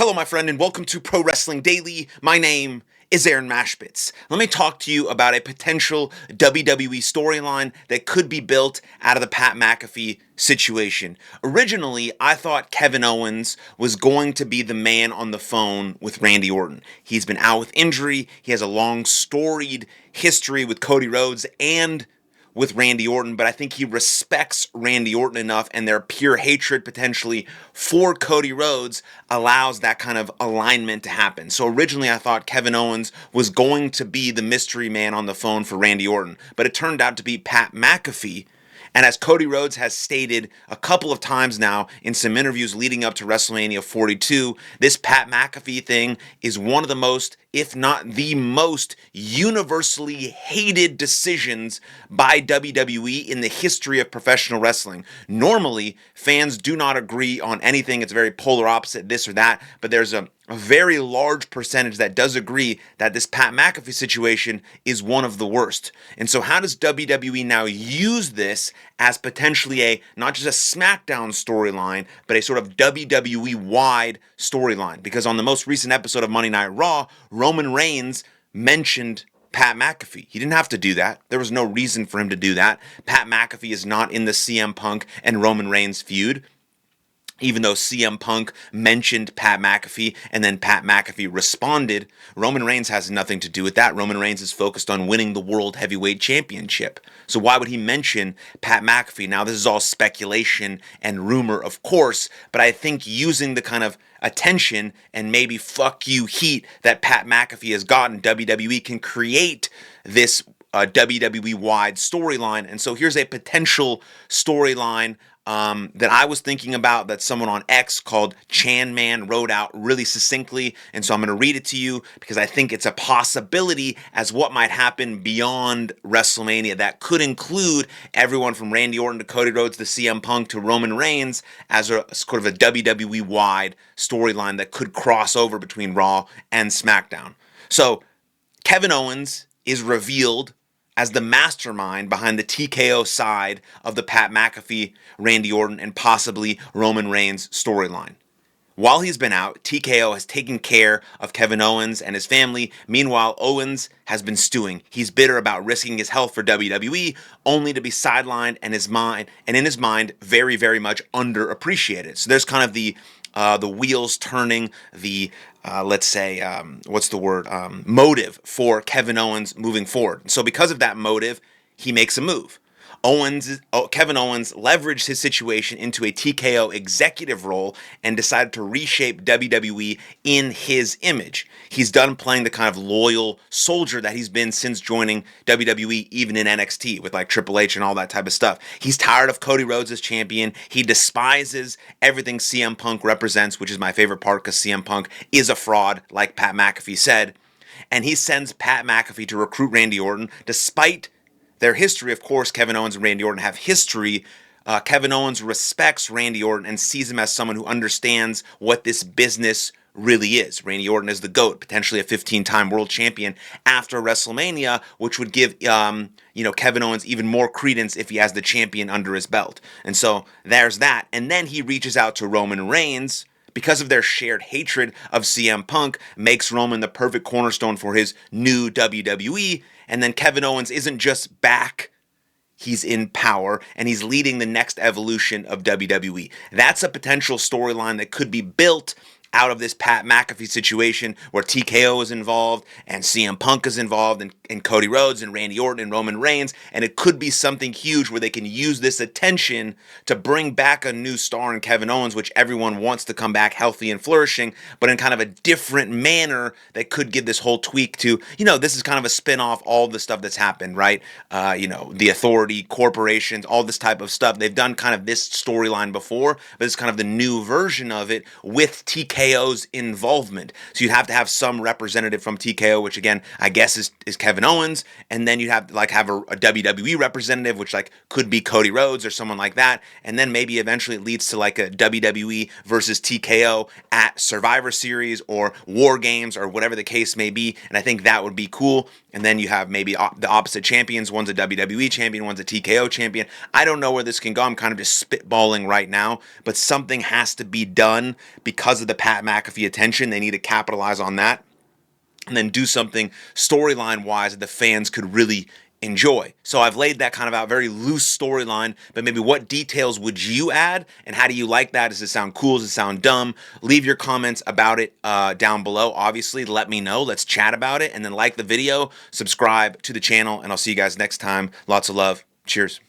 Hello, my friend, and welcome to Pro Wrestling Daily. My name is Aaron Machbitz. Let me talk to you about a potential WWE storyline that could be built out of the Pat McAfee situation. Originally, I thought Kevin Owens was going to be the man on the phone with Randy Orton. He's been out with injury. He has a long, storied history with Cody Rhodes and with Randy Orton, but I think he respects Randy Orton enough, and their pure hatred potentially for Cody Rhodes allows that kind of alignment to happen. So originally I thought Kevin Owens was going to be the mystery man on the phone for Randy Orton, but it turned out to be Pat McAfee. And as Cody Rhodes has stated a couple of times now in some interviews leading up to WrestleMania 42, this Pat McAfee thing is one of the most, if not the most, universally hated decisions by WWE in the history of professional wrestling. Normally, fans do not agree on anything. It's very polar opposite, this or that, but there's a very large percentage that does agree that this Pat McAfee situation is one of the worst. And so how does WWE now use this as potentially not just a SmackDown storyline, but a sort of WWE-wide storyline? Because on the most recent episode of Monday Night Raw, Roman Reigns mentioned Pat McAfee. He didn't have to do that. There was no reason for him to do that. Pat McAfee is not in the CM Punk and Roman Reigns feud. Even though CM Punk mentioned Pat McAfee and then Pat McAfee responded, Roman Reigns has nothing to do with that. Roman Reigns is focused on winning the World Heavyweight Championship. So why would he mention Pat McAfee? Now, this is all speculation and rumor, of course, but I think using the kind of attention and maybe fuck you heat that Pat McAfee has gotten, WWE can create this WWE-wide storyline. And so here's a potential storyline that I was thinking about that someone on X called Chan Man wrote out really succinctly, and so I'm going to read it to you because I think it's a possibility as what might happen beyond WrestleMania that could include everyone from Randy Orton to Cody Rhodes to CM Punk to Roman Reigns as a sort of a WWE-wide storyline that could cross over between Raw and SmackDown. So Kevin Owens is revealed as the mastermind behind the TKO side of the Pat McAfee, Randy Orton, and possibly Roman Reigns storyline. While he's been out, TKO has taken care of Kevin Owens and his family. Meanwhile, Owens has been stewing. He's bitter about risking his health for WWE, only to be sidelined and in his mind, very, very much underappreciated. So there's kind of the wheels turning, motive for Kevin Owens moving forward. So because of that motive, he makes a move. Kevin Owens leveraged his situation into a TKO executive role and decided to reshape WWE in his image. He's done playing the kind of loyal soldier that he's been since joining WWE, even in NXT with like Triple H and all that type of stuff. He's tired of Cody Rhodes as champion. He despises everything CM Punk represents, which is my favorite part because CM Punk is a fraud, like Pat McAfee said. And he sends Pat McAfee to recruit Randy Orton, despite their history. Of course, Kevin Owens and Randy Orton have history. Kevin Owens respects Randy Orton and sees him as someone who understands what this business really is. Randy Orton is the GOAT, potentially a 15-time world champion after WrestleMania, which would give Kevin Owens even more credence if he has the champion under his belt. And so there's that. And then he reaches out to Roman Reigns, because of their shared hatred of CM Punk, makes Roman the perfect cornerstone for his new WWE. And then Kevin Owens isn't just back, he's in power, and he's leading the next evolution of WWE. That's a potential storyline that could be built out of this Pat McAfee situation where TKO is involved and CM Punk is involved and Cody Rhodes and Randy Orton and Roman Reigns, and it could be something huge where they can use this attention to bring back a new star in Kevin Owens, which everyone wants to come back healthy and flourishing, but in kind of a different manner that could give this whole tweak to, this is kind of a spin-off, all the stuff that's happened, right? The Authority, corporations, all this type of stuff. They've done kind of this storyline before, but it's kind of the new version of it with TKO's involvement. So you'd have to have some representative from TKO, which again, I guess is Kevin Owens, and then you'd have a WWE representative, which could be Cody Rhodes or someone like that, and then maybe eventually it leads to a WWE versus TKO at Survivor Series or War Games or whatever the case may be, and I think that would be cool. And then you have maybe the opposite champions. One's a WWE champion, one's a TKO champion. I don't know where this can go. I'm kind of just spitballing right now, but something has to be done because of the Pat McAfee attention. They need to capitalize on that and then do something storyline wise that the fans could really enjoy. So I've laid that kind of out, very loose storyline, but maybe what details would you add and how do you like that? Does it sound cool? Does it sound dumb? Leave your comments about it down below. Obviously, let me know. Let's chat about it, and then like the video, subscribe to the channel, and I'll see you guys next time. Lots of love. Cheers.